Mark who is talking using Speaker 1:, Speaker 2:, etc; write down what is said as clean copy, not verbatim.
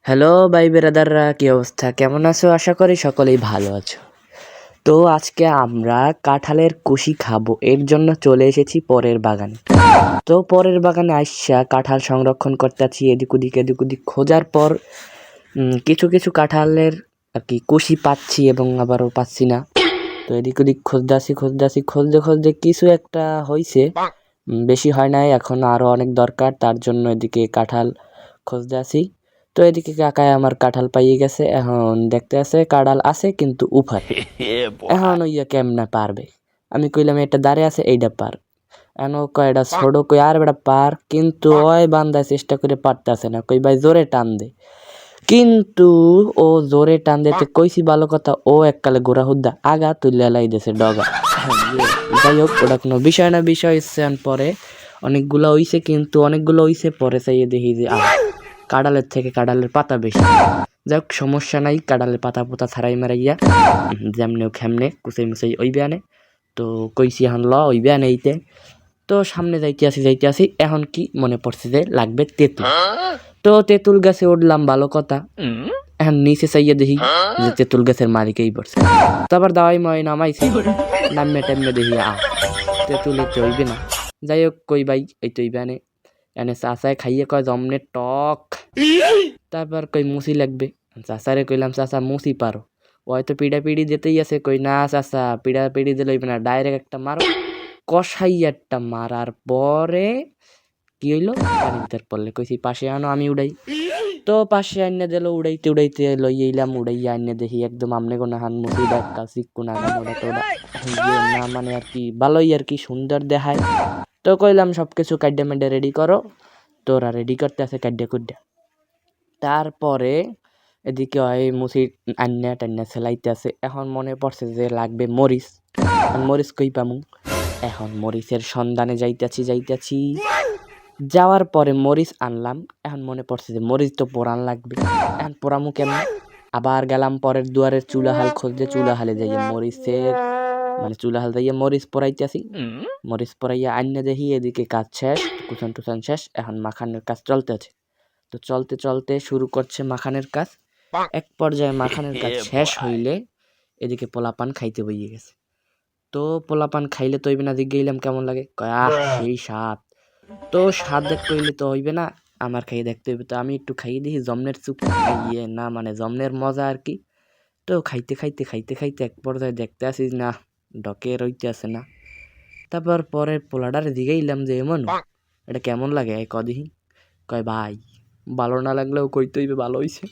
Speaker 1: Hello ভাই বেরাদাররা, কি অবস্থা? কেমন আছো? আশা করি সকলেই ভালো আছো। তো আজকে আমরা কাঁঠালের কুশি খাবো, এর জন্য চলে এসেছি পরের বাগানে। তো পরের বাগানে আইসা কাঁঠাল সংরক্ষণ করতে আছি, এদিক ওদিক খোঁজার পর কিছু কিছু কাঁঠালের আর কি কুশি পাচ্ছি এবং আবারও পাচ্ছি না। তো এদিক ওদিক খুঁজতে কিছু একটা হয়েছে, বেশি হয় নাই, এখন আরো অনেক দরকার, তার জন্য এদিকে কাঁঠাল খুঁজতে আসি। তো এদিকে কাকায় আমার কাঁঠাল পাইয়ে গেছে, এখন দেখতে আছে কাঁঠাল আছে কিন্তু উফাতে। এখন ওইয়া কেমনে পারবে? আমি কইলাম এটা দাঁড়ে আছে, এইটা পার। এখন ও কয় এটা ছোট, কই আর বেটা পার, কিন্তু ওই বান্দায় চেষ্টা করে পারতেছে না, কই ভাই জোরে টান দে। কিন্তু ও জোরে টান দিতে কইছি ভালো কথা, ও এককালে গোড়া হুদ্দা আগা তুলে লাই দিয়েছে ডগা। যাই হোক, ওটা কোনো বিষয় না, বিষয় হচ্ছে পরে অনেকগুলো হইছে, কিন্তু অনেকগুলো হইছে পরে চাইয়ে দেখি যে কাঁঠালের থেকে কাঁঠালের পাতা বেশি। যাই হোক, সমস্যা নাই, কাঁঠালের পাতা পোতা ছাড়াই মারাইয়া যেমনেও খেমনে কুচাই মুচাই ওই বেয়ানে। তো কইছি এখন ল ওই বেয়ানে এইতে। তো সামনে যাইতে আসি, এখন কি মনে পড়ছে যে লাগবে তেঁতুল। তো তেঁতুল গাছে উঠলাম, ভালো কথা। এখন নিচে চাইয়া দেখি যে তেঁতুল গাছের মালিকেই পড়ছে। তো আবার দাওয়াই ময় নামাইছে, নামে টাইমে দেখি তেঁতুলে চইবে না। যাই হোক, কই ভাই এই তো ইবানে এনে চাচায় খাইয়ে কয় জমনে টক। তারপর কই মুসি লাগবে, চাচারে কইলাম চাচা মুসি পারো। ও হয়তো পিড়ি যেতেই আছে, কই না চাচা পিড়ি দিলে হইবে না, ডাইরেক্ট একটা মারো। কষাই একটা মারার পরে কি হইলো, পানির ভিতর পড়লে। কইছি পাশে আনো, আমি উড়াই। তো পাশে আইনে দিল, উড়াইতে লই এলাম, উড়াইয়া আইনে দেখি একদম আমনে কোনা হান মুসি ডাক্কা চিক্কু না মোড়া টোড়া না, মানে আর কি ভালোই আর কি সুন্দর দেখায়। তো কইলাম সবকিছু কাইডা মেডা রেডি করো। তোরা রেডি করতে আছে কাইডা কুডা। তারপরে এদিকে ওই মুসি আন্না টান্না সেলাইতে আছে। এখন মনে পড়ছে যে লাগবে মরিচ। মরিচ কই পামু? এখন মরিচের সন্ধানে যাইতাছি। যাওয়ার পরে মরিচ আনলাম। এখন মনে পড়ছে যে মরিচ তো পোড়ান লাগবে। এখন পোড়ামু কেমন? আবার গেলাম পরের দুয়ারের চুলাহাল খুঁজতে, চুলাহালে যাইয়া মরিচের মানে চুলাহাল যাইয়া মরিচ পোড়াইতেছি। মরিচ পোড়াইয়া আইনে দেখি এদিকে কাজ শেষ, কুচান টুচান শেষ, এখন মাখানের কাজ চলতে আছে। তো চলতে শুরু করছে মাখানের কাজ। এক পর্যায়ে মাখানের কাজ শেষ হইলে এদিকে পোলাপান খাইতে বইয়ে গেছে। তো পোলাপান খাইলে তো হইবে না, দিক গেলাম কেমন লাগে, কয় সেই স্বাদ। তো স্বাদ দেখতে হইলে তো হইবে না, আমার খাইয়ে দেখতে হইবে। তো আমি একটু খাইয়ে দেখি জমনের চুপ ইয়ে না, মানে জমনের মজা আর কি। তো খাইতে এক পর্যায়ে দেখতে আসি না, ডকে রইতে আসে না। তারপর পরে পোলাডারে দিঘাইলাম যে এমন এটা কেমন লাগে কদিহি। কয় ভাই ভালো না লাগলেও কইতে হইবে ভালো হইছে।